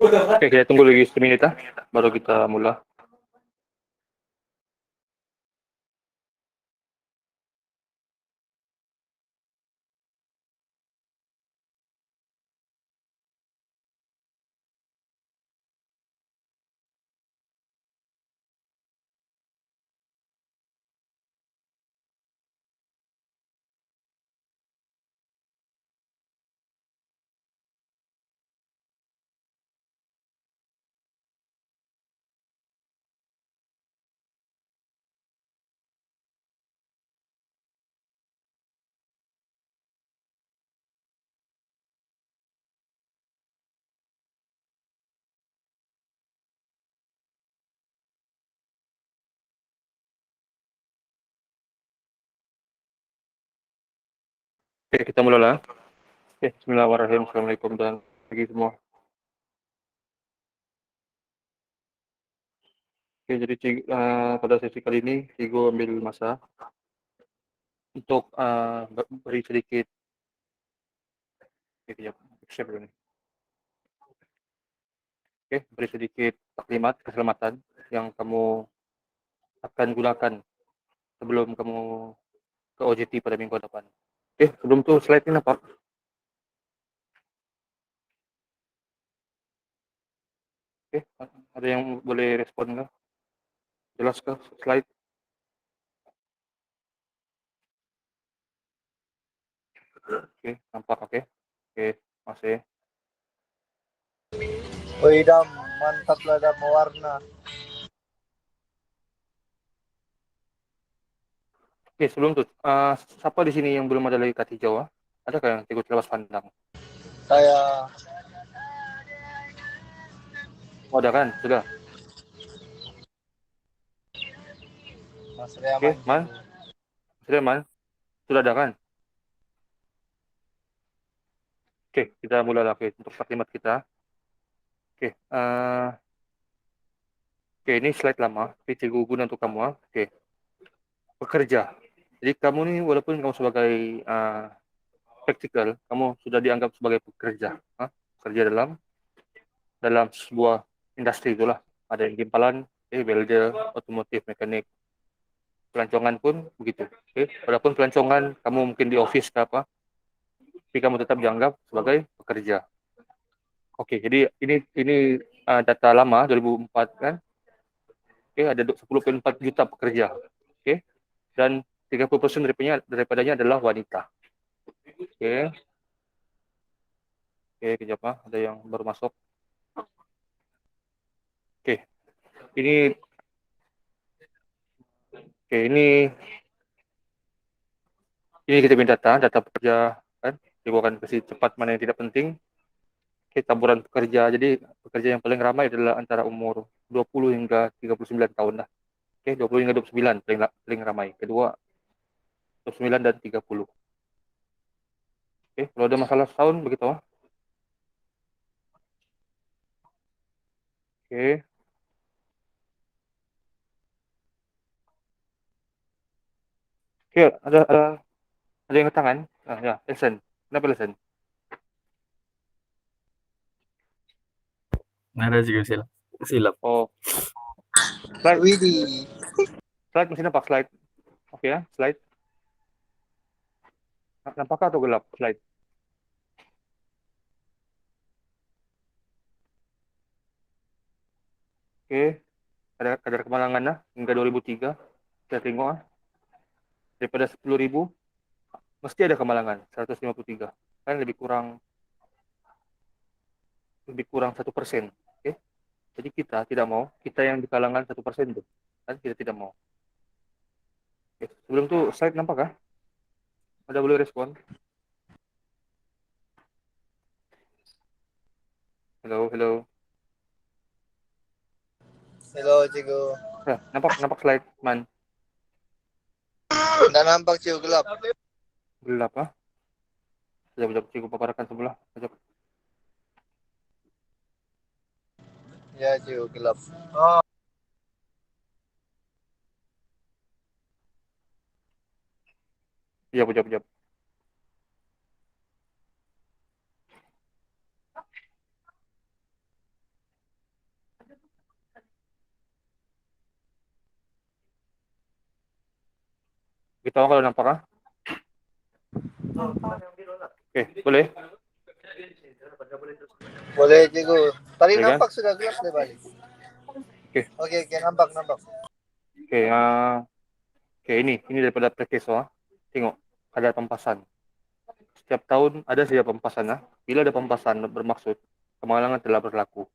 Oke, kita tunggu lagi semenit ah, baru kita mulai. Oke, kita mulai lah. Oke, bismillahirrahmanirrahim. Assalamualaikum dan pagi semua. Oke, jadi pada sesi kali ini Cigo ambil masa untuk beri sedikit ya, share dulu nih. Oke, beri sedikit taklimat keselamatan yang kamu akan gunakan sebelum kamu ke OJT pada minggu depan. Oke, sebelum itu slide ini apa? Oke, ada yang boleh respon nggak? Jelas ke slide? Oke, nampak oke. Oke, masih. Woi Dam, mantap lah Dam mewarna. Oke, sebelum itu, siapa di sini yang belum ada lagi kat hijau? Adakah yang ikut lepas pandang? Saya Oh, ada kan? Sudah. Mas Ria Oke, maju. Man. Sudah, Man. Sudah ada kan? Oke, kita mulai lagi untuk taklimat kita. Oke, oke, ini slide lama. Oke, cikgu guna untuk kamu. Oke, pekerja. Jadi kamu nih, walaupun kamu sebagai praktikal, kamu sudah dianggap sebagai pekerja. Kerja dalam sebuah industri itulah. Ada yang gimpalan, welder, otomotif, mekanik, pelancongan pun begitu. Oke, walaupun pelancongan kamu mungkin di office ke apa, tapi kamu tetap dianggap sebagai pekerja. Oke, jadi ini data lama 2004 kan. Oke, ada 10,4 juta pekerja. Oke, dan 30% daripadanya adalah wanita. Oke, oke, kejap ada yang baru masuk. Oke, ini oke ini kita punya data pekerja kan. Jadi akan kasih cepat mana yang tidak penting. Oke, taburan pekerja. Jadi pekerja yang paling ramai adalah antara umur 20 hingga 39 tahun lah. Oke, 20 hingga 29 paling ramai. Kedua 29 dan 30. Oke, kalau ada masalah tahun begitu. Oke, oke, ada yang ke tangan. Ya, listen. Kenapa listen? Nggak ada juga silap. Silap. Oh, slide, Widih. slide masih nampak slide. Oke ya, slide. Nampakah atau gelap slide? Oke, ada kadar kemalangan lah hingga 2003. Saya tengok daripada 10.000 mesti ada kemalangan 153. Kan lebih kurang 1%. Oke, jadi kita tidak mau kita yang di kalangan 1% itu kan kita tidak mau. Oke, sebelum itu slide nampak kah? Ada boleh respon? Hello, hello. Halo Cigo. Ya, nampak slide man. Nggak nampak Cigo, gelap. Gelap ah. Sekejap, cikgu paparkan sebelah. Sekejap. Ya Cigo, gelap. Oh. Sekejap, sekejap. Kita kalau nampak ah. Oke, boleh. Boleh cikgu. Tadi Boleh kan? nampak sudah gelap deh balik. Oke, Oke, nampak. oke. Oke, ini daripada prekeso. Tengok, ada pempasan. Setiap tahun ada saja pempasan. Bila ada pempasan bermaksud kemalangan telah berlaku.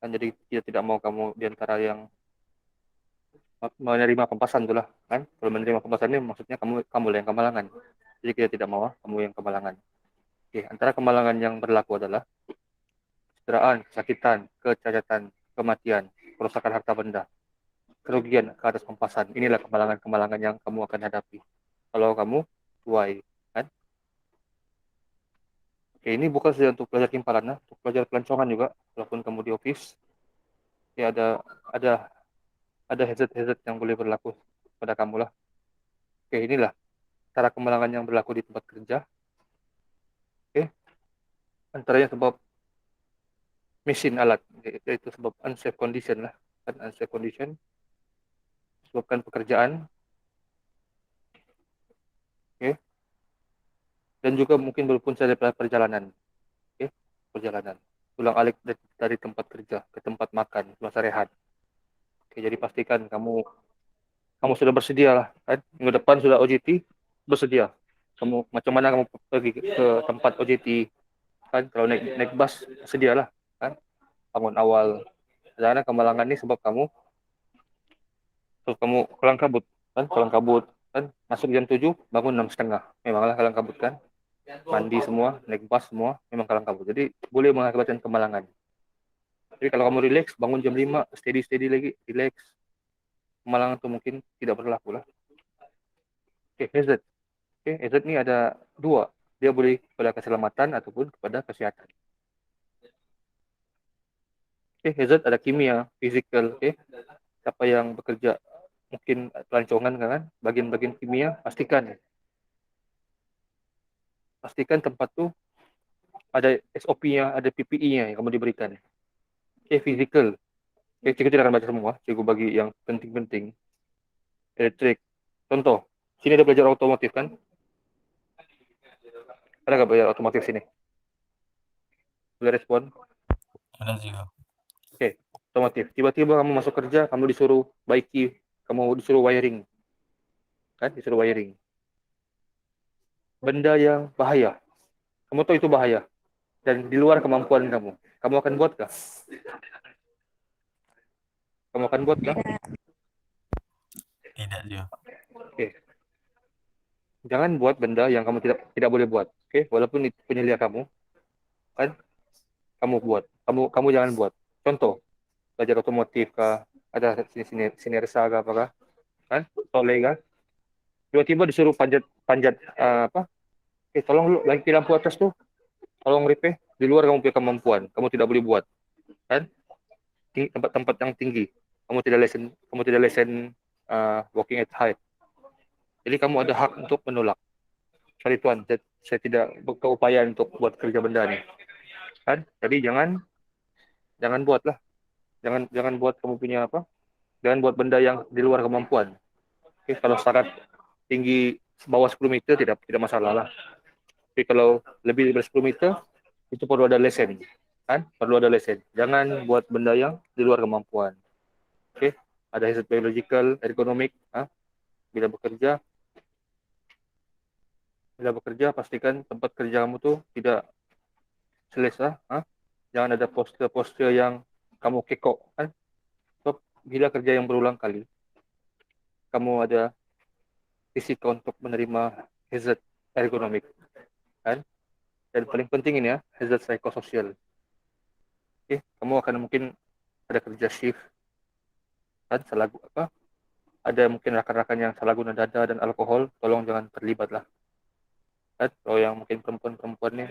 Kan jadi kita tidak mau kamu di antara yang menerima pempasan itulah kan. Kalau menerima pempasan ini maksudnya kamu yang kemalangan. Jadi kita tidak mau kamu yang kemalangan. Oke, antara kemalangan yang berlaku adalah kecederaan, kesakitan, kecacatan, kematian, kerusakan harta benda, kerugian ke atas pempasan. Inilah kemalangan-kemalangan yang kamu akan hadapi kalau kamu tuai, kan? Oke, ini bukan saja untuk pelajar timpalan, untuk pelajar pelancongan juga. Walaupun kamu di office, ya ada ada hazard-hazard yang boleh berlaku pada kamu lah. Oke, inilah cara kemalangan yang berlaku di tempat kerja. Oke, antaranya sebab mesin alat, yaitu sebab unsafe condition lah, kan unsafe condition, sebabkan pekerjaan, oke, dan juga mungkin berpunca dari perjalanan, oke, perjalanan, ulang alik dari tempat kerja ke tempat makan, masa rehat. Oke, jadi pastikan kamu sudah bersedia lah, kan? Minggu depan sudah OJT, bersedia. Kamu macam mana kamu pergi ke tempat OJT, kan? Kalau naik naik bus, sedialah, kan? Bangun awal. Karena kemalangan ini sebab kamu kelang kabut, kan? Kelang kabut, kan? Masuk jam 7, bangun 6:30. Memanglah kelang kabut, kan? Mandi semua, naik bus semua, memang kelang kabut. Jadi boleh mengakibatkan kemalangan. Jadi kalau kamu relax, bangun jam 5, steady lagi, relax. Kemalangan itu mungkin tidak berlaku lah. Oke, hazard. Oke, hazard ini ada dua. Dia boleh kepada keselamatan ataupun kepada kesehatan. Oke, hazard ada kimia, physical. Oke, siapa yang bekerja mungkin pelancongan kan, bagian-bagian kimia, pastikan tempat tuh ada SOP-nya, ada PPE-nya yang kamu diberikan. Oke, physical. Oke, cikgu tidak akan baca semua, cikgu bagi yang penting-penting. Elektrik. Contoh, sini ada belajar otomotif kan? Ada nggak belajar otomotif sini? Boleh respon? Ada juga. Oke, otomotif. Tiba-tiba kamu masuk kerja, kamu disuruh baiki, kamu disuruh wiring, kan? Disuruh wiring. Benda yang bahaya. Kamu tahu itu bahaya dan di luar kemampuan kamu. Kamu akan buatkah? Kamu akan buatkah? Tidak juga. Oke. Jangan buat benda yang kamu tidak boleh buat. Oke, walaupun itu penyelia kamu, kan? Kamu buat. Kamu jangan buat. Contoh, belajar otomotif kah? Ada sinersa kah apakah? Kan? Soleh kah? Tiba-tiba disuruh panjat panjat apa? Tolong lu lagi lampu atas tuh. Tolong repair. Di luar kamu punya kemampuan. Kamu tidak boleh buat. Kan? Tempat-tempat yang tinggi. Kamu tidak lesen walking at height. Jadi kamu ada hak untuk menolak. Sorry tuan, saya tidak berupaya untuk buat kerja benda nih. Kan? Jadi jangan buatlah. Jangan buat kamu punya apa? Jangan buat benda yang di luar kemampuan. Oke, kalau syarat tinggi bawah 10 meter tidak masalah lah. Tapi kalau lebih dari 10 meter itu perlu ada lesen. Kan? Perlu ada lesen. Jangan buat benda yang di luar kemampuan. Oke, ada hazard biological, ergonomik. Bila bekerja, pastikan tempat kerja kamu tuh tidak selesa. Jangan ada poster-poster yang kamu kekok. Kan? Sebab bila kerja yang berulang kali, kamu ada risiko untuk menerima hazard ergonomik. Kan? Dan paling penting ini hazard psikososial. Oke, kamu akan mungkin ada kerja shift, kan? Ada mungkin rakan-rakan yang salah guna dada dan alkohol, tolong jangan terlibat lah. Kan? Kalau yang mungkin perempuan-perempuan ini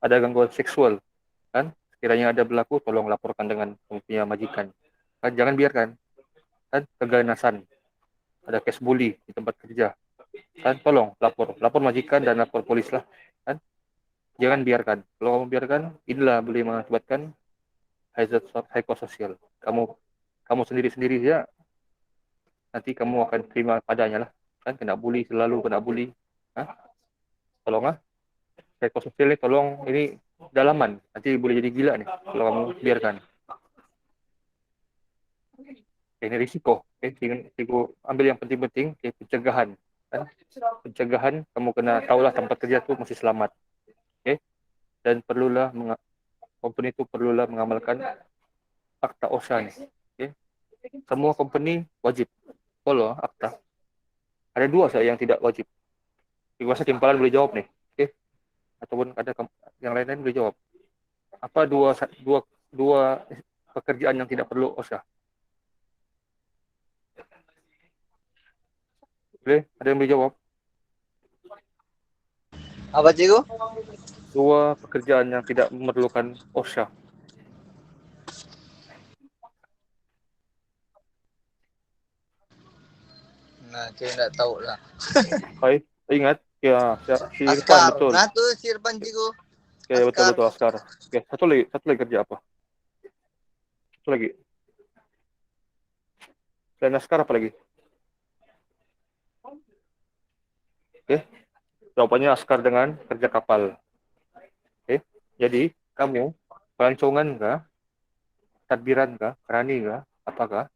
ada gangguan seksual, kan? Sekiranya ada berlaku, tolong laporkan dengan punya majikan. Kan? Jangan biarkan, kan? Keganasan, ada case bully di tempat kerja, kan? Tolong lapor majikan dan lapor polis lah, kan? Jangan biarkan. Kalau kamu biarkan, inilah boleh mengakibatkan hazard psikososial. Kamu sendiri-sendiri ya, nanti kamu akan terima padanya lah. kan kena bully, selalu kena bully. Hah? Tolong ah, psikososial ini tolong, ini dalaman, nanti boleh jadi gila nih kalau kamu biarkan. Ini risiko. Risiko ambil yang penting-penting, pencegahan. Kan? Pencegahan, kamu kena tahulah tempat kerja tuh masih selamat. Okay? Dan perlulah company itu perlulah mengamalkan akta OSHA nih. Okay? Semua company wajib follow akta. Ada dua saya yang tidak wajib. Rasa timpalan boleh jawab nih. Okay? Ataupun ada yang lain-lain boleh jawab. Apa dua pekerjaan yang tidak perlu OSHA? Boleh? Ada yang boleh jawab? Apa cikgu? Dua pekerjaan yang tidak memerlukan OSHA. Nah, cikgu nggak tahu lah. Baik, ingat ya, si Irfan Askar. betul. Nah tuh si Irfan cikgu. Oke, betul Askar. Oke, satu lagi kerja apa? Satu lagi. Selain Askar apa lagi? Oke, jawabannya Askar dengan kerja kapal. Oke, jadi kamu pelancongan kah? Tadbiran kah? Kerani kah? Apakah?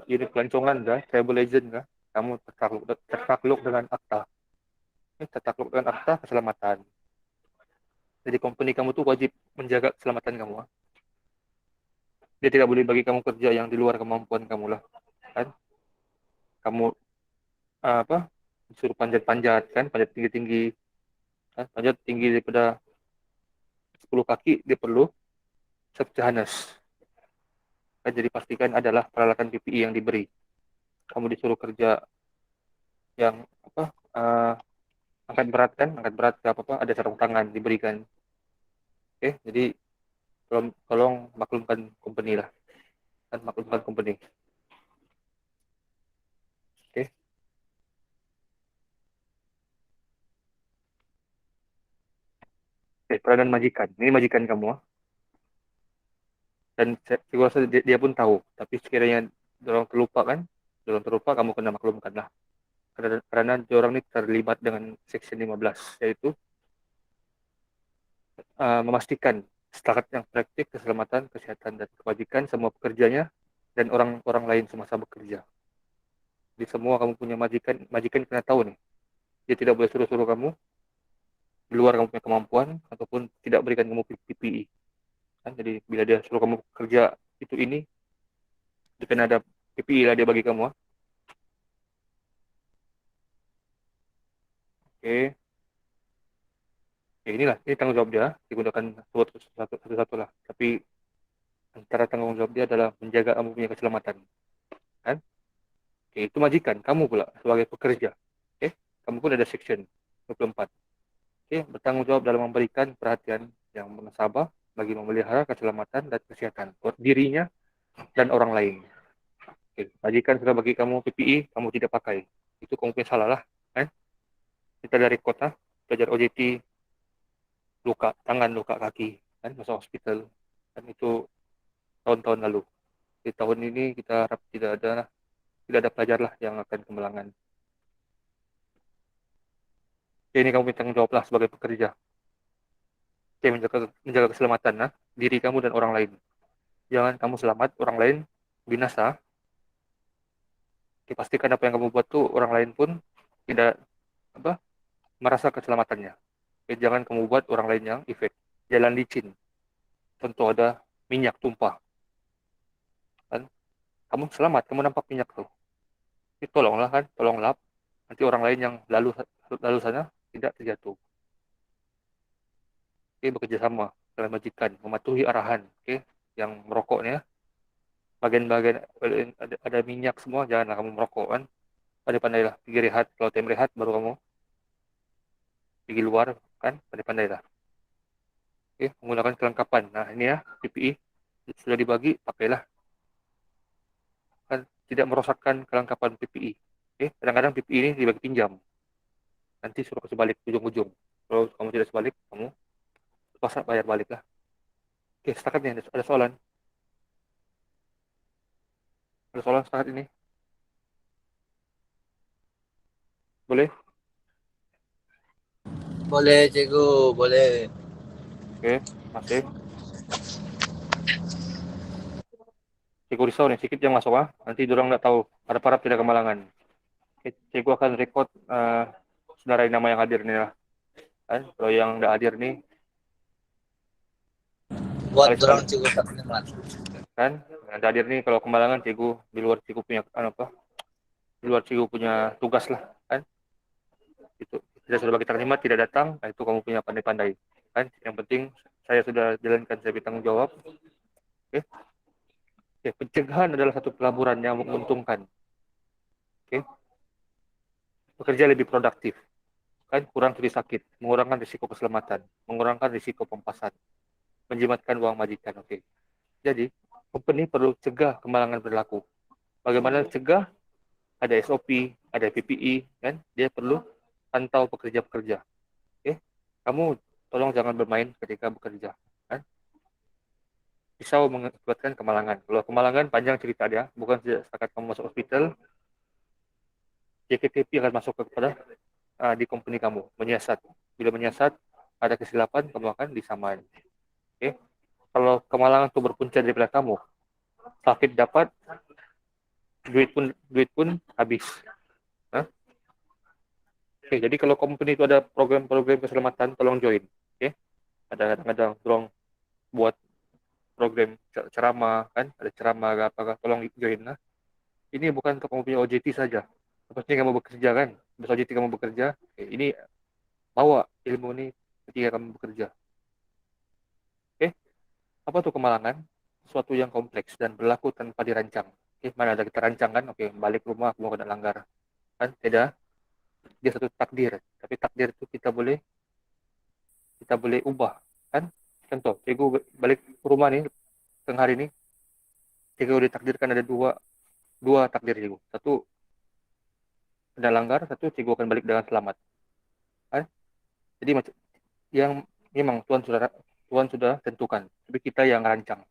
Ini pelancongan kah? Travel agent kah? Kamu tertakluk dengan akta. Tertakluk dengan akta keselamatan. Jadi company kamu tuh wajib menjaga keselamatan kamu. Dia tidak boleh bagi kamu kerja yang di luar kemampuan kamu lah. Kan? Kamu disuruh panjat-panjat kan, panjat tinggi-tinggi. Kan? Panjat tinggi daripada 10 kaki, dia perlu safety harness. Kan? Jadi pastikan adalah peralatan PPE yang diberi. Kamu disuruh kerja yang angkat berat kan, angkat berat apa ada sarung tangan diberikan. Oke, jadi tolong maklumkan company lah, kan maklumkan company. Oke. Oke, peranan majikan. Ini majikan kamu, dan saya rasa dia pun tahu. Tapi sekiranya dorong terlupa kan, dorong terlupa kamu kena maklumkan lah. Karena orang ini terlibat dengan Section 15, yaitu memastikan setakat yang praktik keselamatan, kesehatan, dan kewajiban semua pekerjanya dan orang-orang lain semasa bekerja. Di semua kamu punya majikan kena tahu nih. Dia tidak boleh suruh-suruh kamu di luar kamu punya kemampuan ataupun tidak berikan kamu PPE. Kan? Jadi bila dia suruh kamu kerja ini kan ada PPE lah dia bagi kamu. Oke. Ya inilah, ini tanggung jawab dia, digunakan satu-satu lah. Tapi antara tanggung jawab dia adalah menjaga kamu punya keselamatan. Kan? Oke, itu majikan, kamu pula sebagai pekerja. Oke, kamu pun ada section 24. Oke, bertanggung jawab dalam memberikan perhatian yang mengesabah bagi memelihara keselamatan dan kesehatan buat dirinya dan orang lain. Oke, majikan sudah bagi kamu PPE, kamu tidak pakai. Itu kamu punya salah lah. Kan? Kita dari kota, belajar OJT, luka tangan, luka kaki, kan masuk hospital. Dan itu tahun-tahun lalu. Di tahun ini kita harap tidak ada pelajar lah yang akan kemelangan. Jadi ini kamu tanggung jawab lah sebagai pekerja. Oke, menjaga keselamatan diri kamu dan orang lain. Jangan kamu selamat, orang lain binasa. Oke, pastikan apa yang kamu buat tuh orang lain pun tidak merasa keselamatannya. Oke, jangan kamu buat orang lain yang efek. Jalan licin. Contoh ada minyak tumpah. Kan? Kamu selamat, kamu nampak minyak tuh. Ini tolonglah kan, tolong lap. Nanti orang lain yang lalu sana tidak terjatuh. Oke, bekerja sama dalam majikan, mematuhi arahan. Oke, yang merokoknya, bagian-bagian ada minyak semua, janganlah kamu merokok kan. Pandai-pandailah, pergi rehat, kalau time rehat baru kamu pergi luar kan, pandai-pandailah. Oke, menggunakan kelengkapan. Nah ini ya, PPE sudah dibagi, pakailah. Kan tidak merosakkan kelengkapan PPE. Oke, kadang-kadang PPE ini dibagi pinjam. Nanti suruh kasih balik ujung-ujung. Kalau kamu tidak sebalik, kamu pasar bayar balik lah. Oke, setakat nih ada soalan. Ada soalan setakat ini. Boleh? Boleh cikgu, boleh. Oke, masih. Cikgu risau nih, sedikit yang masuk ah. Nanti orang nggak tahu. Harap-harap tidak kemalangan. Oke, cikgu akan record saudara nama yang hadir nih lah. Kan? Kalau yang nggak hadir nih, Buat sekali-sekali dorang cikgu tak nikmat. kan. Yang nggak hadir nih kalau kemalangan cikgu di luar cikgu punya apa? Di luar cikgu punya tugas lah, kan? Itu tidak sudah bagi terima tidak datang, nah itu kamu punya pandai-pandai, kan? Yang penting saya sudah jalankan saya bertanggung jawab. Oke, oke. Pencegahan adalah satu pelaburan yang menguntungkan. Oke, bekerja lebih produktif, kan? Kurang tulis sakit, mengurangkan risiko keselamatan, mengurangkan risiko pempasan, menjimatkan uang majikan. Oke, jadi company perlu cegah kemalangan berlaku. Bagaimana cegah? Ada SOP, ada PPI, kan? Dia perlu pantau pekerja-pekerja. Oke, kamu tolong jangan bermain ketika bekerja, kan? Pisau mengakibatkan kemalangan. Kalau kemalangan panjang cerita dia, bukan setakat kamu masuk hospital, JKTP akan masuk kepada di company kamu, menyiasat. Bila menyiasat, ada kesilapan, kamu akan disaman. Oke? Kalau kemalangan itu berpunca dari belakang kamu, sakit dapat, duit pun habis. Hah? Oke, jadi kalau company itu ada program-program keselamatan, tolong join. Oke? Ada kadang-kadang tolong buat program ceramah kan, ada ceramah apa tolong join lah. Ini bukan untuk kamu punya OJT saja. Sepertinya kamu bekerja kan, habis OJT kamu bekerja, ini bawa ilmu ini ketika kamu bekerja. Oke, apa tuh kemalangan? Suatu yang kompleks dan berlaku tanpa dirancang. Oke, mana ada kita rancang kan? Oke, balik rumah mau kena langgar. Kan tidak, dia satu takdir. Tapi takdir itu kita boleh ubah kan? Contoh, cikgu balik ke rumah nih tengah hari ini, cikgu ditakdirkan ada dua dua takdir cikgu. Satu kena langgar, satu cikgu akan balik dengan selamat. Kan? Jadi yang memang Tuhan sudah tentukan, tapi kita yang rancang.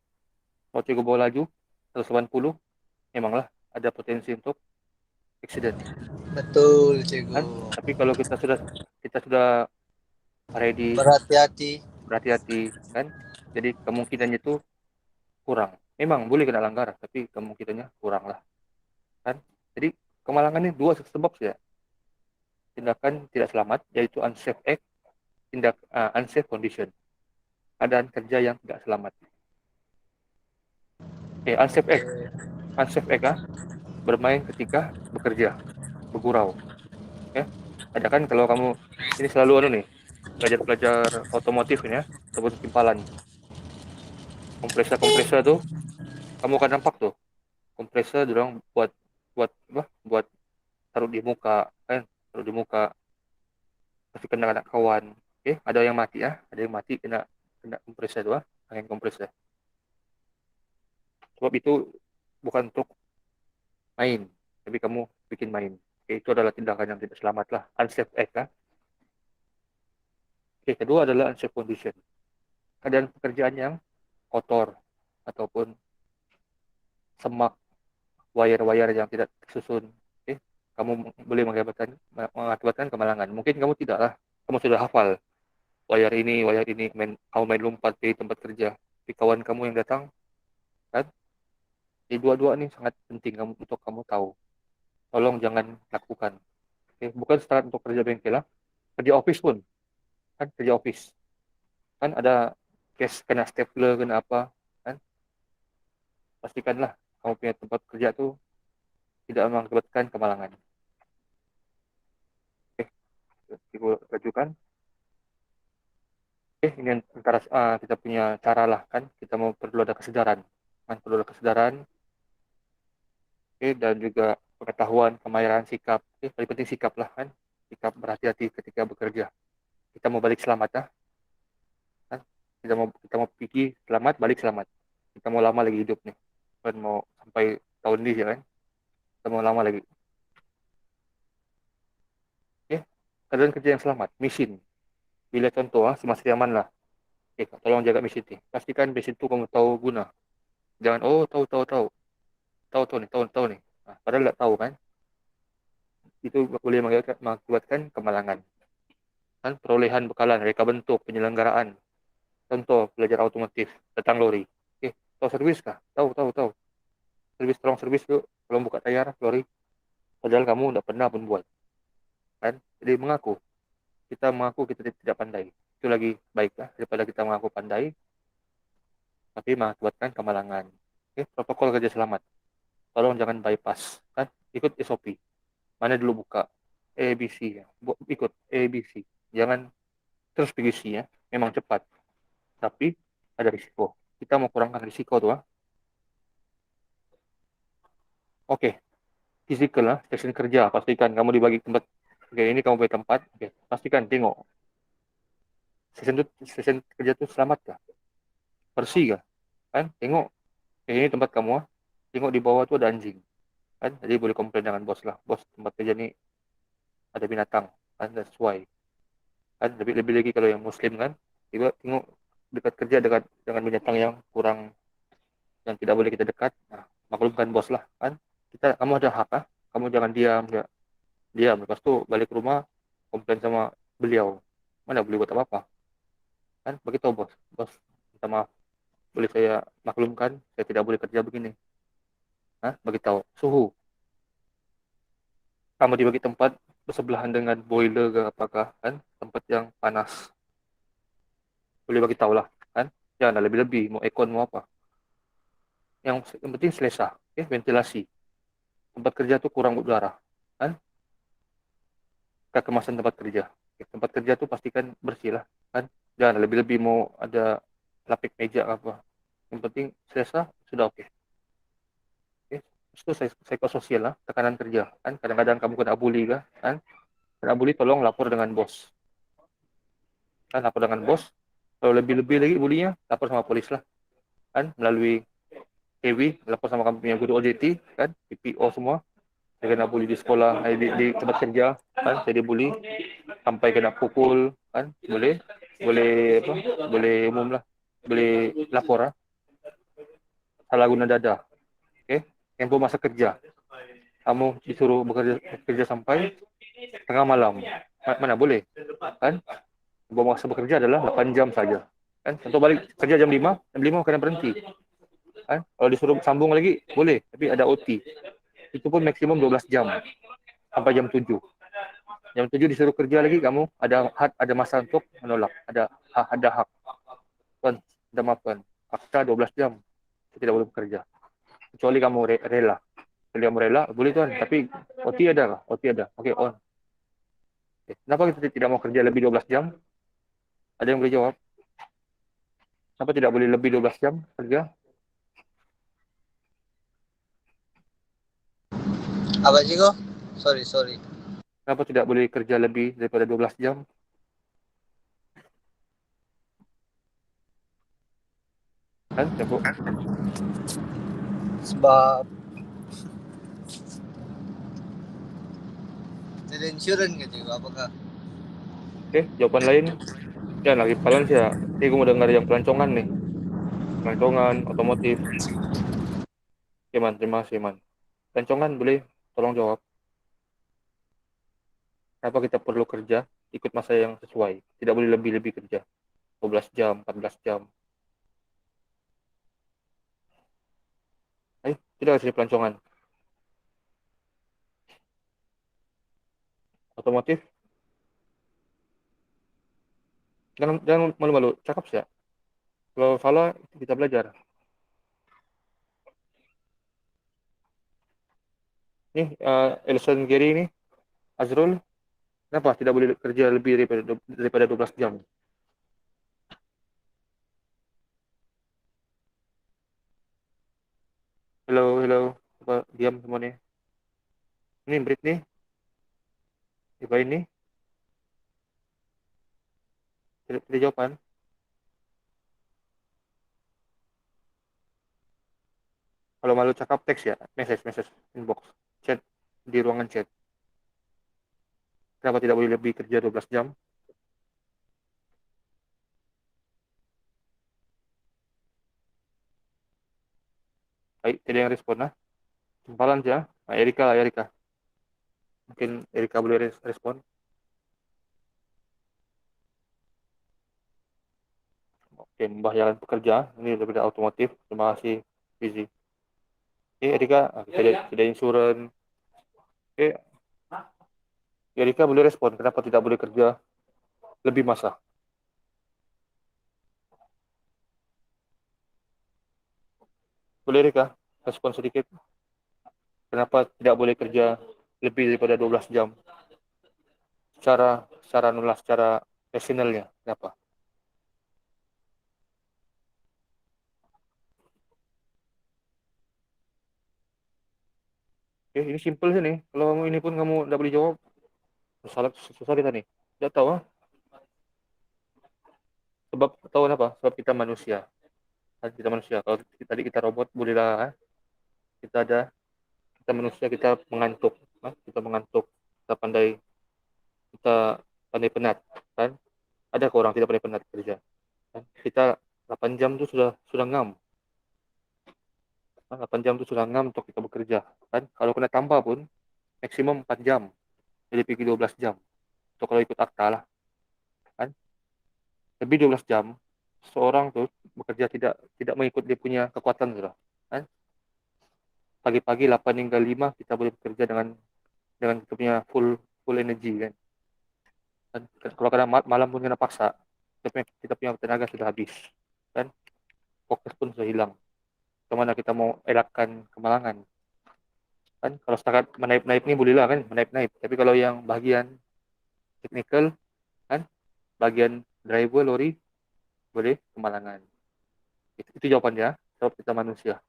Kalau cikgu bawa laju 180, memanglah ada potensi untuk accident, Betul kan? cikgu. Tapi kalau kita sudah ready, Berhati-hati. berhati-hati, kan? Jadi kemungkinannya itu kurang. Memang boleh kena langgar, tapi kemungkinannya kurang lah, kan? Jadi kemalangan ini dua sebab saja. Tindakan tidak selamat, yaitu unsafe act, unsafe condition, keadaan kerja yang tidak selamat. Unsafe act, unsafe act bermain ketika bekerja, bergurau. Ya, ada kan kalau kamu ini selalu nih, pelajar-pelajar otomotif ini ya, sebut timpalan. Kompresor tuh, kamu akan nampak tuh, kompresor dorong buat buat apa? Buat taruh di muka, kan? Taruh di muka, pasti kena anak kawan. Ada yang mati ya, ada yang mati kena kena kompresor tuh, angin kompresor. Sebab itu bukan untuk main, tapi kamu bikin main. Itu adalah tindakan yang tidak selamat lah, unsafe act kan. Kedua adalah unsafe condition, keadaan pekerjaan yang kotor ataupun semak, wire-wire yang tidak tersusun. Kamu boleh mengakibatkan kemalangan. Mungkin kamu tidak lah, kamu sudah hafal wire ini, kamu main lompat di tempat kerja. Tapi kawan kamu yang datang, kan? Jadi dua-dua ini sangat penting untuk kamu tahu. Tolong jangan lakukan. Bukan syarat untuk kerja bengkel lah, kerja office pun, kan? Kerja office, kan ada case kena stapler, kena apa, kan? Pastikanlah kamu punya tempat kerja tuh tidak mengakibatkan kemalangan. Ibu ajukan. Ini antara kita punya cara lah kan, kita mau perlu ada kesadaran, kan? Perlu ada kesadaran, dan juga pengetahuan, kemahiran, sikap. Paling penting sikap lah kan, sikap berhati-hati ketika bekerja. Kita mau balik selamat ya, kan? Kita mau pergi selamat, balik selamat. Kita mau lama lagi hidup nih, kan? Mau sampai tahun ini ya kan, kita mau lama lagi. Keadaan kerja yang selamat, mesin. Bila contoh semasa aman lah. Tolong jaga mesin nih. Pastikan mesin itu kamu tahu guna. Jangan tahu nih, tahu nih. Padahal nggak tahu kan. itu boleh mengakibatkan kemalangan. Kan perolehan bekalan, reka bentuk, penyelenggaraan. Contoh belajar otomotif, datang lori. Tahu servis kah? Tahu, tahu, tahu. Tolong servis tuh, kalau buka tayar lori. Padahal kamu udah pernah pun buat, kan? Jadi kita mengaku kita tidak pandai. Itu lagi baik lah daripada kita mengaku pandai, tapi mengakibatkan kemalangan. Protokol kerja selamat. Tolong jangan bypass, kan? Ikut SOP. Mana dulu buka ABC ya, ikut ABC. Jangan terus PGC ya. Memang cepat, tapi ada risiko. Kita mau kurangkan risiko tuh. Oke, physical lah, session kerja. Pastikan kamu dibagi tempat. Oke, ini kamu punya tempat. Oke, pastikan tengok. Session kerja tuh selamat kah? Bersih kah? Kan? Tengok. Ini tempat kamu. Tengok di bawah tuh ada anjing. Kan? Jadi boleh komplain dengan bos lah. Bos, tempat kerja ini ada binatang. Kan? That's why. Kan? Lebih lagi kalau yang muslim kan. Tiba tengok dekat kerja dengan binatang yang kurang, yang tidak boleh kita dekat. Nah, maklumkan bos lah. Kan? Kamu ada hak ah. Kamu jangan diam ya. Diam. Lepas tu balik rumah komplain sama beliau. Mana boleh buat apa-apa. Kan? Bagi tahu bos. Bos, minta maaf. Boleh saya maklumkan, saya tidak boleh kerja begini. Bagi tahu. Suhu. Kamu dibagi tempat bersebelahan dengan boiler ke apakah, kan? Tempat yang panas. Boleh bagi tahu lah, kan? Jangan lebih-lebih, mau aircon mau apa. Yang penting selesa, ventilasi. Tempat kerja tuh kurang udara, kan? Kemasan tempat kerja. Tempat kerja tuh pastikan bersih lah, kan? Jangan lebih-lebih mau ada lapik meja apa. Yang penting selesa sudah oke. Itu psikososial lah, tekanan kerja, kan? Kadang-kadang kamu kena bully kan? Kena bully tolong lapor dengan bos. Kan lapor dengan bos. Kalau lebih-lebih lagi bulinya, lapor sama polis lah. Kan melalui EW, lapor sama kamu punya guru OJT, kan? PPO semua. Saya kena bully di sekolah, di tempat kerja, kan? Saya dibully sampai kena pukul, kan? Boleh, boleh apa? Boleh umum lah, boleh lapor lah. Salah guna dada, tempo masa kerja. Kamu disuruh bekerja sampai tengah malam, mana boleh, kan? Masa bekerja adalah 8 jam saja, kan? Contoh balik kerja jam 5 kena berhenti, kan? Kalau disuruh sambung lagi boleh, tapi ada OT. Itu pun maksimum 12 jam sampai jam 7 disuruh kerja lagi, kamu ada masa untuk menolak, ada hak, kan? Ada maafkan fakta 12 jam saya tidak boleh bekerja, kecuali kamu rela. Kalau kamu rela boleh tuan, tapi OT ada kah? OT ada, oke, on. Kenapa kita tidak mau kerja lebih 12 jam? Ada yang boleh jawab? Kenapa tidak boleh lebih 12 jam kerja? Apa sih kok? Sorry. Kenapa tidak boleh kerja lebih daripada 12 jam? Kan, tempo. Sebab ada insurans ke cikgu? Apakah? Jawaban lain. Ya, lagi kalian sih ya. Ini gue mau dengar yang pelancongan nih. Pelancongan, otomotif. Oke, Man. Terima kasih, Man. Pelancongan boleh tolong jawab. Kenapa kita perlu kerja ikut masa yang sesuai? Tidak boleh lebih-lebih kerja. 12 jam, 14 jam. Tidak kasih pelancongan. Otomotif. Jangan malu-malu. Cakap sih ya. Kalau salah, kita belajar. Nih, Elson Gary ini, Azrul, kenapa tidak boleh kerja lebih daripada 12 jam? Hello. Apa, diam semuanya. Ini Brit nih. Iba ini. Tidak jawaban. Kalau malu cakap teks ya. Message. Inbox. Chat. Di ruangan chat. Kenapa tidak boleh lebih kerja 12 jam? Baik, tidak yang respon lah. Sempalan ya. Erika. Mungkin Erika boleh respon. Oke, membahayakan pekerja. Ini daripada otomotif. Terima kasih, Fizi. Erika, tidak insurans. Erika boleh respon. Kenapa tidak boleh kerja lebih masa? Boleh Erika respon sedikit. Kenapa tidak boleh kerja lebih daripada 12 jam? Secara nulas, secara rasionalnya. Kenapa? Ini simple sih nih. Kalau kamu ini pun kamu tidak boleh jawab, susah kita nih. Tidak tahu, ah. Sebab tahu apa? Sebab kita manusia. Kita manusia. Kalau tadi kita robot, bolehlah. Kita ada, kita manusia, kita mengantuk. Kita mengantuk. Kita pandai penat. Kan? Ada ke orang tidak pandai penat kerja. Kan? Kita 8 jam itu sudah ngam. 8 jam itu sudah ngam untuk kita bekerja. Kan? Kalau kena tambah pun, maksimum 4 jam. Jadi pergi 12 jam. Itu kalau ikut akta lah. Kan? Lebih 12 jam, seorang tuh bekerja tidak mengikut dia punya kekuatan sudah. Kan? Pagi-pagi 8 hingga 5 kita boleh bekerja dengan kita punya full energi kan. Dan kalau kadang malam pun kena paksa, kita punya tenaga sudah habis. Kan? Fokus pun sudah hilang. Kemana kita mau elakkan kemalangan? Kan? Kalau setakat menaip-naip ini bolehlah kan, menaip-naip. Tapi kalau yang bagian technical, kan, bagian driver lori boleh kemalangan. Itu jawabannya. Sebab kita manusia.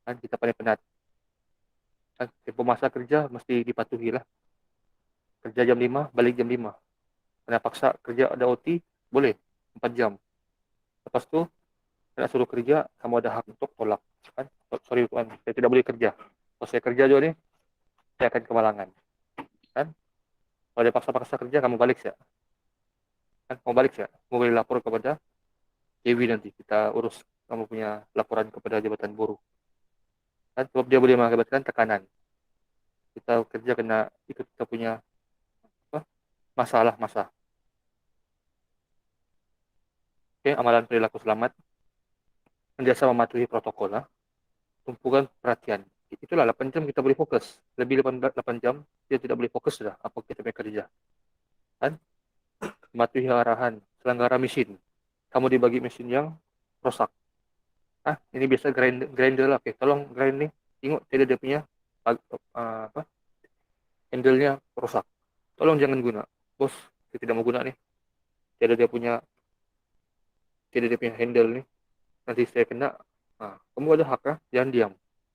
Kan kita paling penat. Kan tempo masa kerja mesti dipatuhi lah. Kerja jam 5, balik jam 5. Kena paksa kerja ada OT, boleh 4 jam. Lepas tu kena suruh kerja, kamu ada hak untuk tolak. Kan? Sorry tuan, saya tidak boleh kerja. Kalau saya kerja juga ni, saya akan kemalangan. Kan? Kalau dia paksa-paksa kerja, kamu balik saya. Kan? Kamu balik saya. Kamu boleh lapor kepada JW nanti. Kita urus kamu punya laporan kepada Jabatan Buruh. Kan? Sebab dia boleh mengakibatkan tekanan. Kita kerja kena ikut kita punya masa. Amalan perilaku selamat. Senantiasa mematuhi protokol. Tumpukan perhatian. Itulah 8 jam kita boleh fokus. Lebih 8 jam, dia tidak boleh fokus sudah apa kita punya kerja. Kan? Mematuhi arahan, selenggara mesin. Kamu dibagi mesin yang rosak. Ini biasa grinder lah. Tolong grind nih. Tengok tidak dia punya handle-nya rosak. Tolong jangan guna. Bos, saya tidak mau guna nih. Tidak dia punya handle nih. Nanti saya kena. Kamu ada hak ya? Jangan diam.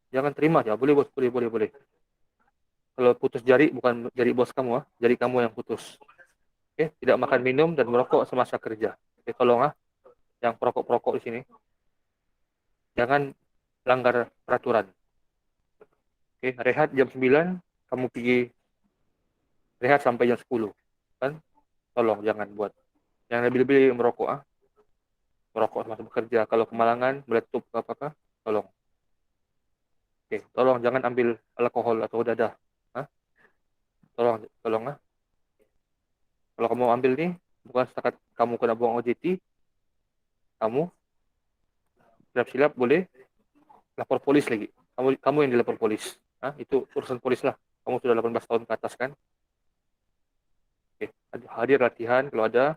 Jangan terima aja. Boleh bos, boleh. Kalau putus jari bukan jari bos kamu, jari kamu yang putus. Tidak makan minum dan merokok semasa kerja. Tolong yang perokok di sini jangan langgar peraturan. Rehat jam 9, kamu pergi rehat sampai jam 10. Kan? Tolong jangan buat. Yang lebih-lebih merokok merokok semasa bekerja. Kalau kemalangan, meletup ke apakah, tolong. Tolong jangan ambil alkohol atau dadah. Tolong Kalau kamu ambil nih, bukan setakat kamu kena buang OJT, kamu silap-silap boleh lapor polis lagi. Kamu yang dilapor polis. Itu urusan polis lah. Kamu sudah 18 tahun ke atas kan? Hadir latihan kalau ada,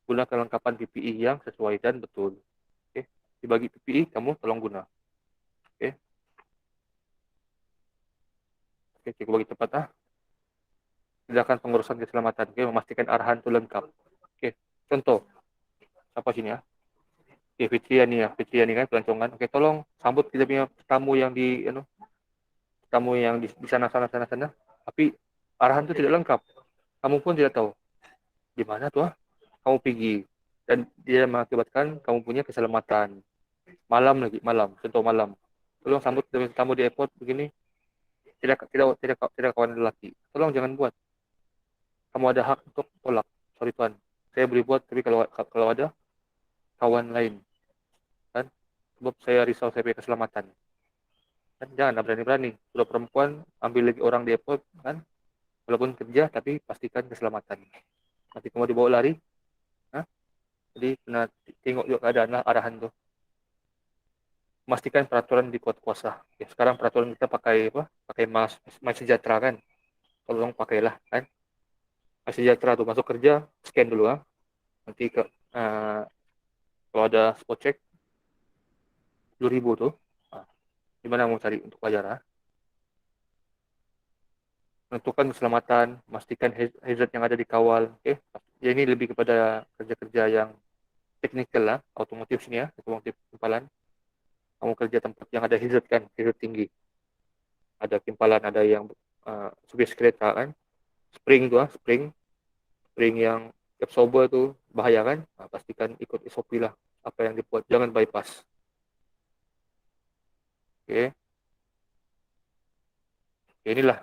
gunakan kelengkapan PPE yang sesuai dan betul. Dibagi PPE, kamu tolong guna. Cikgu bagi tepat tindakan pengurusan keselamatan. Memastikan arahan itu lengkap. Contoh, siapa sini ya? Fitriani kan pelancongan. Tolong sambut kita punya tamu yang di sana. Tapi arahan itu tidak lengkap. Kamu pun tidak tahu di mana tuh kamu pergi, dan dia mengakibatkan kamu punya keselamatan. Malam. Contoh malam. Tolong sambut tamu di airport begini. Tidak kawan lelaki. Tolong jangan buat. Kamu ada hak untuk tolak. Sorry tuan, saya boleh buat, tapi kalau ada kawan lain, kan? Sebab saya risau saya punya keselamatan. Kan jangan berani-berani. Sudah perempuan ambil lagi orang di airport, kan? walaupun kerja tapi pastikan keselamatan. Nanti kamu dibawa lari, jadi kena tengok juga keadaan lah, arahan tuh. Memastikan peraturan dikuat kuasa. Oke, sekarang peraturan kita pakai apa? Pakai MySejahtera kan? Tolong pakailah kan. MySejahtera tuh masuk kerja, scan dulu Nanti uh, kalau ada spot check 10.000 tuh, gimana mau cari untuk bayar Menentukan keselamatan, memastikan hazard yang ada dikawal. Oke, ya ini lebih kepada kerja-kerja yang teknikal otomotif sini otomotif kempalan. Kamu kerja tempat yang ada hazard kan, hazard tinggi. Ada kempalan, ada yang subis kereta kan, spring tuh spring yang absorber tuh bahaya kan. Pastikan ikut SOP lah apa yang dibuat, jangan bypass. Oke, inilah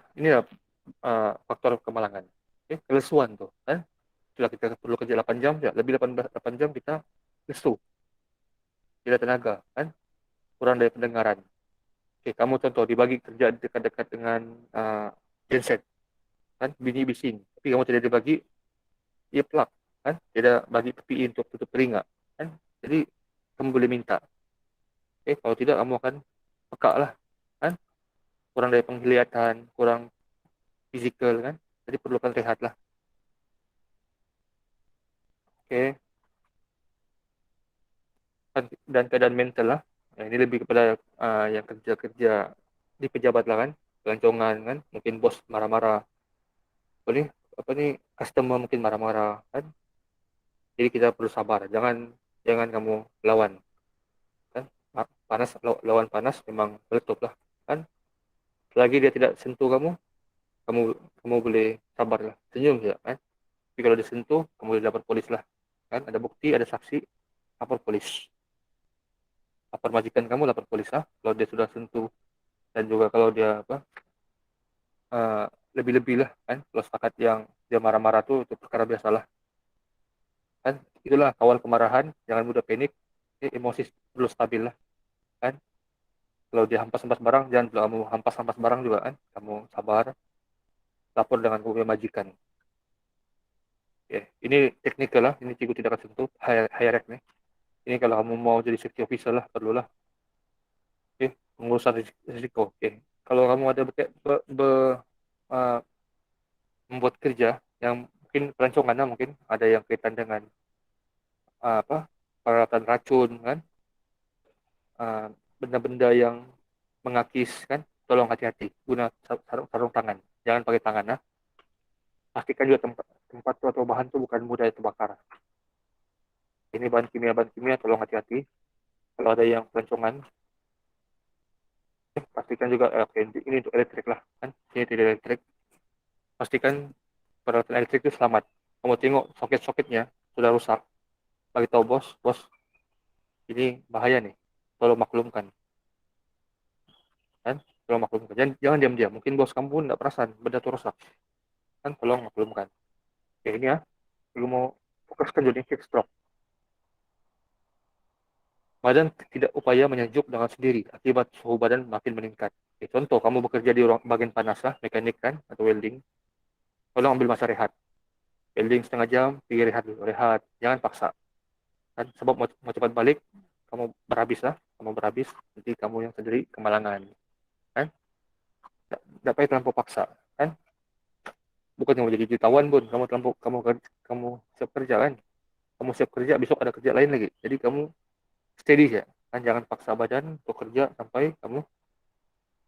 faktor kemalangan. Oke, kelesuan tuh kan. Setelah kita perlu kerja 8 jam, ya lebih 8 jam kita lesu, tidak tenaga kan, kurang dari pendengaran. Oke, kamu contoh dibagi kerja dekat-dekat dengan genset kan, bini bising, tapi kamu tidak dibagi earplug kan, tidak bagi PPE untuk tutup telinga kan, jadi kamu boleh minta. Kalau tidak kamu akan pekak lah kan, kurang dari penglihatan, kurang fisikal kan, jadi perlukan rehat lah. Oke, dan keadaan mental lah. Nah, ini lebih kepada yang kerja-kerja di pejabat lah kan, pelancongan kan, mungkin bos marah-marah, apa nih, customer mungkin marah-marah kan, jadi kita perlu sabar, jangan jangan kamu lawan kan. Panas, lawan panas memang meletup lah kan. Selagi dia tidak sentuh kamu, kamu kamu boleh sabar lah, senyum saja kan. Tapi kalau disentuh, kamu boleh lapor polis lah kan, ada bukti, ada saksi, lapor polis. Lapor majikan kamu, lapor polis kalau dia sudah sentuh. Dan juga kalau dia uh, lebih-lebih lah kan, kalau setakat yang dia marah-marah tuh itu perkara biasa lah kan. Itulah kawal kemarahan, jangan mudah panik. Emosi perlu stabil lah kan. Kalau dia hampas-hampas barang, jangan kamu hampas-hampas barang juga kan, kamu sabar, lapor dengan kamu majikan. Ini teknikal lah, ini cikgu tidak akan sentuh high rek nih. Ini kalau kamu mau jadi safety officer lah, perlulah. Pengurusan risiko. Kalau kamu ada uh, membuat kerja yang mungkin pelancongan, mungkin ada yang kaitan dengan apa, peralatan racun kan, uh, benda-benda yang mengakis kan, tolong hati-hati, guna sarung tangan, jangan pakai tangan pastikan juga tempat atau bahan itu bukan mudah terbakar. Ini bahan kimia tolong hati-hati. Kalau ada yang pelancongan, pastikan juga ini untuk elektrik lah kan, ini tidak elektrik, pastikan peralatan elektrik itu selamat. Kamu tengok soket-soketnya sudah rusak, bagi tahu bos, ini bahaya nih, tolong maklumkan kan, tolong maklumkan, jangan diam-diam, mungkin bos kamu pun tidak perasan benda itu rusak kan, tolong maklumkan. Ini belum mau fokuskan jadi fix stroke. Badan tidak upaya menyejuk dengan sendiri akibat suhu badan makin meningkat. Contoh kamu bekerja di bagian panas mekanik kan atau welding, tolong ambil masa rehat. Welding setengah jam, pergi rehat dulu, rehat, jangan paksa kan, sebab mau cepat balik kamu berhabis, nanti kamu yang sendiri kemalangan kan. Tidak payah terlampau paksa kan, bukan mau jadi jutawan pun kamu terlampau, kamu siap kerja kan, kamu siap kerja, besok ada kerja lain lagi, jadi kamu steady ya kan, jangan paksa badan untuk kerja sampai kamu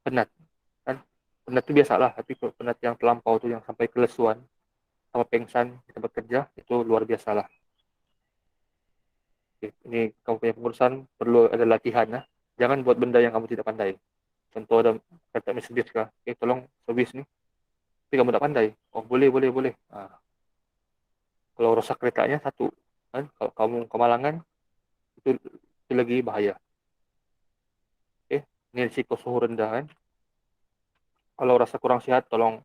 penat kan. Penat itu biasalah, tapi penat yang terlampau tuh yang sampai kelesuan sama pengsan di tempat kerja itu luar biasa lah. Ini kamu punya pengurusan perlu ada latihan jangan buat benda yang kamu tidak pandai. Contoh ada kereta Mercedes tolong servis nih, tapi kamu tidak pandai, oh boleh boleh boleh. Kalau rusak keretanya satu kan, kalau kamu kemalangan itu lagi bahaya. Ini risiko suhu rendah kan. Kalau rasa kurang sehat, tolong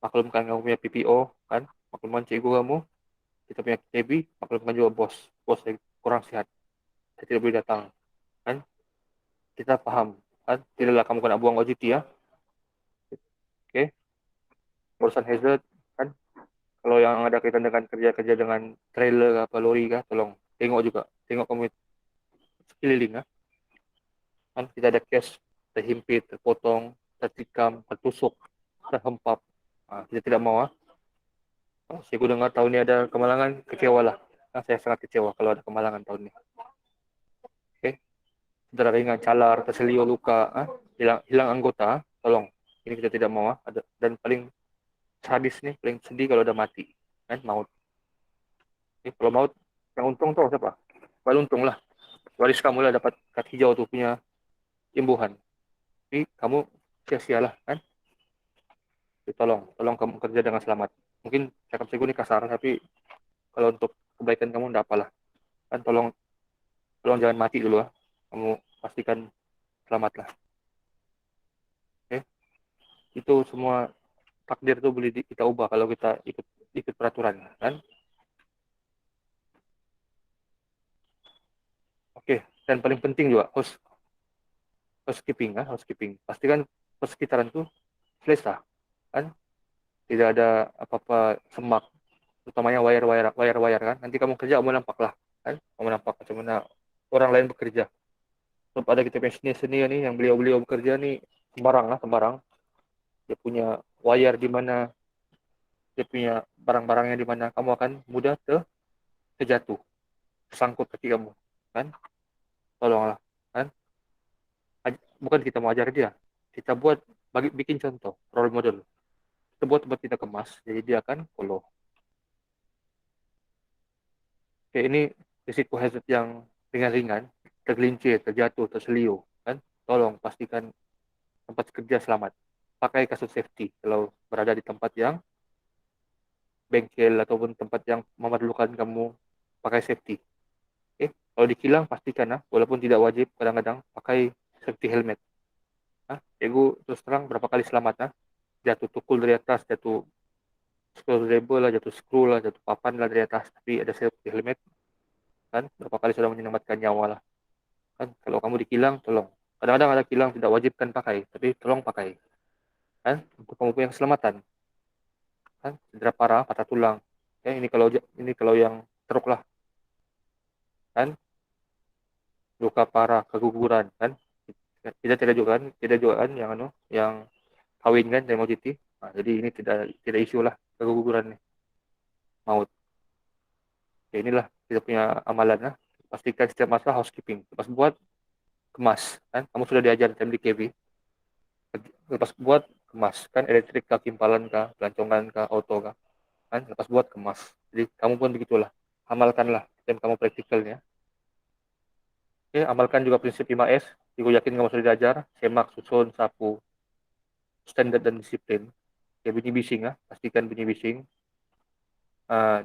maklumkan kamu punya PPO kan, maklumkan cikgu kamu, kita punya KB, maklumkan juga bos yang kurang sehat, saya tidak boleh datang kan. Kita paham kan, tidaklah kamu kena buang OJT oke. urusan hazard kan, kalau yang ada kaitan dengan kerja-kerja dengan trailer apa lori kah, tolong tengok juga, tengok kamu sekeliling kan, kita ada case terhimpit, terpotong, tertikam, tertusuk, terhempap. Kita tidak mau. Saya dengar tahun ini ada kemalangan, kecewa lah. Saya sangat kecewa kalau ada kemalangan tahun ini. Oke, cedera ringan, calar, terselio, luka, hilang anggota, tolong. Ini kita tidak mau. Dan paling sadis nih, paling sedih kalau udah mati, kan, maut. Kalau maut, yang untung tuh siapa? Paling untung lah. Waris kamu lah dapat kad hijau tuh punya imbuhan. Tapi kamu sia-sialah, kan? Jadi, tolong kamu kerja dengan selamat. Mungkin cakap saya ini kasar, tapi kalau untuk kebaikan kamu enggak apalah. Kan tolong jangan mati dulu lah. Kamu pastikan selamat lah. Oke? Itu semua takdir tuh boleh kita ubah kalau kita ikut peraturan, kan? Oke, dan paling penting juga housekeeping. Pastikan persekitaran tuh selesa, kan? Tidak ada apa-apa semak, utamanya wire-wire kan. Nanti kamu kerja kamu nampak lah, kan? Kamu nampak macam mana orang lain bekerja. Sebab ada kita punya seni nih yang beliau-beliau bekerja nih sembarang. Dia punya wire di mana, dia punya barang-barangnya di mana, kamu akan mudah terjatuh, tersangkut kaki kamu, kan? Tolonglah, kan? Bukan kita mau ajar dia, kita bikin contoh, role model. Kita buat tempat kita kemas, jadi dia akan follow. Oke, ini risiko hazard yang ringan-ringan, tergelincir, terjatuh, terselio, kan? Tolong pastikan tempat kerja selamat. Pakai kasut safety kalau berada di tempat yang bengkel ataupun tempat yang memerlukan kamu pakai safety. Oke, kalau di kilang pastikan walaupun tidak wajib, kadang-kadang pakai safety helmet. Ego terus terang berapa kali selamat jatuh tukul dari atas, jatuh screwdriver lah, jatuh screw lah, jatuh papan lah dari atas, tapi ada safety helmet, kan? Berapa kali sudah menyelamatkan nyawa lah, kan? Kalau kamu di kilang, tolong. Kadang-kadang ada kilang tidak wajibkan pakai, tapi tolong pakai, kan? Untuk kamu punya keselamatan, kan? Cedera parah, patah tulang, ya ini kalau yang teruk lah, kan? Luka parah, keguguran, kan? Kita tidak juga kan yang kawin kan dari mau Citi. Jadi ini tidak isu lah keguguran nih, maut. Ya, inilah kita punya amalan pastikan setiap masa housekeeping. Lepas buat, kemas, kan? Kamu sudah diajar di KB. Lepas buat, kemas, kan? Elektrik kah, kimpalan kah, pelancongan kah, auto kah, kan? Lepas buat, kemas. Jadi kamu pun begitulah, amalkanlah dan kamu praktikalnya. Oke, amalkan juga prinsip 5S. Aku yakin kamu sudah diajar: semak, susun, sapu, standar dan disiplin. Ya, bunyi bising pastikan bunyi bising.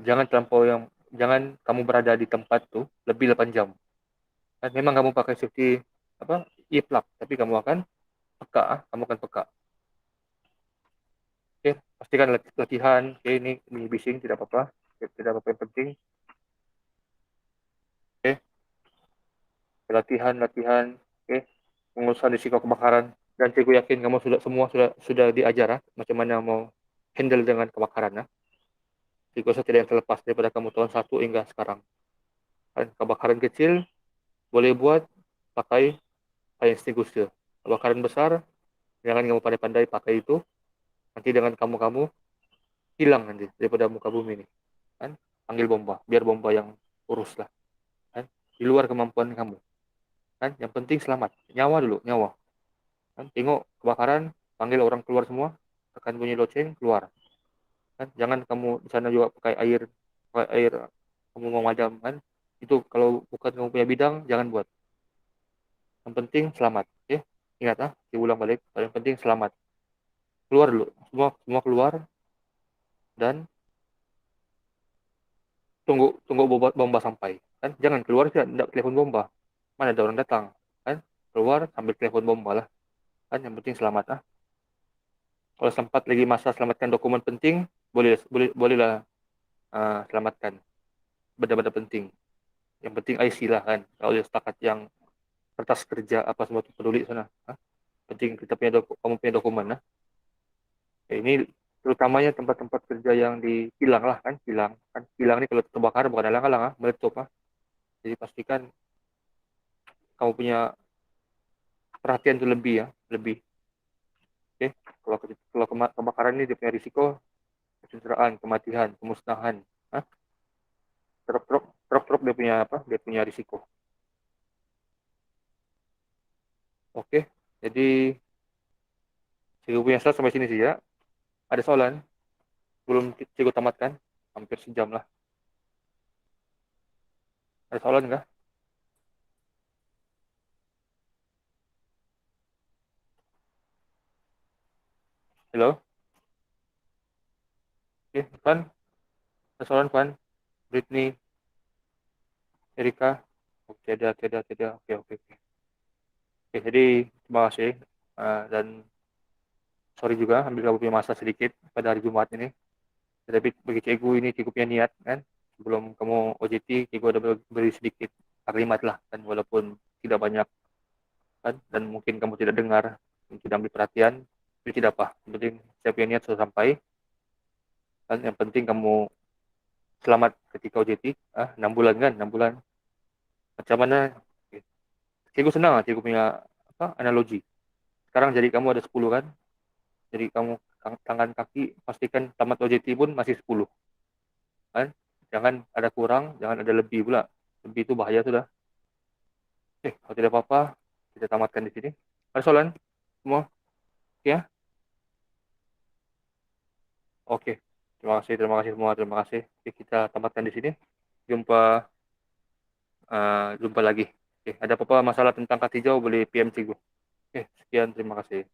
Jangan kamu berada di tempat tuh lebih 8 jam. Dan memang kamu pakai safety e-plug, tapi kamu akan peka. Oke, pastikan latihan. Oke, ini bunyi bising tidak apa-apa. Tidak apa-apa, yang penting. Oke, latihan. Oke, pengurusan risiko kebakaran. Dan saya yakin kamu sudah diajar macam mana mau handle dengan kebakaran. Jadi tidak yang terlepas daripada kamu tahun 1 hingga sekarang. Dan kebakaran kecil boleh buat pakai fire extinguisher. Kebakaran besar, jangan kamu pandai-pandai pakai itu. Nanti dengan kamu hilang nanti daripada muka bumi ini. Kan? Panggil bomba, biar bomba yang urus lah. Kan? Di luar kemampuan kamu. Kan? Yang penting selamat. Nyawa dulu, nyawa. Kan? Tengok kebakaran, panggil orang keluar semua, tekan bunyi loceng, keluar. Kan? Jangan kamu di sana juga pakai air kamu mau madam, kan? Itu kalau bukan kamu punya bidang, jangan buat. Yang penting selamat. Ya? Ingat diulang balik. Yang penting selamat. Keluar dulu, semua keluar, dan tunggu bomba sampai, kan? Jangan keluar tidak telepon bomba, mana ada orang datang, kan? Keluar sambil telepon bomba lah, kan? Yang penting selamat kalau sempat lagi masa selamatkan dokumen penting, bolehlah selamatkan benda-benda penting. Yang penting IC lah, kan? Kalau dia setakat yang kertas kerja apa semua itu peduli sana, penting kita kamu punya dokumen. Ini terutamanya tempat-tempat kerja yang di kilang lah kan, kilang ini kalau terbakar bukan alang-alang meletup jadi pastikan kamu punya perhatian tuh lebih lebih. Oke, kalau kebakaran ini dia punya risiko kecederaan, kematian, kemusnahan. Hah? Truk dia punya apa? Dia punya risiko. Oke, jadi Cikgu punya slide sampai sini sih ya. Ada soalan? Belum Cikgu tamatkan? Hampir sejam lah. Ada soalan nggak? Halo? Oke, Van? Ada soalan, Van? Britney? Erika? Oke, tidak. Oke. Oke, jadi terima kasih. Dan sorry juga ambil kamu punya masa sedikit pada hari Jumat ini. Tapi bagi Cikgu ini Cikgu punya niat kan. Sebelum kamu OJT, Cikgu ada beri sedikit taklimat lah kan. Walaupun tidak banyak kan. Dan mungkin kamu tidak dengar, tidak ambil perhatian. Tapi tidak apa. Yang penting saya punya niat sudah sampai. Kan yang penting kamu selamat ketika OJT. 6 bulan kan, 6 bulan. Macam mana? Cikgu senang Cikgu punya analogi. Sekarang jadi kamu ada 10 kan. Jadi kamu tangan kaki pastikan tamat OJT pun masih 10 kan. Jangan ada kurang, jangan ada lebih pula. Lebih itu bahaya sudah. Kalau tidak apa-apa, kita tamatkan di sini. Ada soalan? Semua? Oke ya? Oke. Terima kasih semua. Terima kasih. Oke, kita tamatkan di sini. Jumpa lagi. Oke, ada apa-apa masalah tentang Kak Tijau boleh PM Cikgu. Oke, sekian. Terima kasih.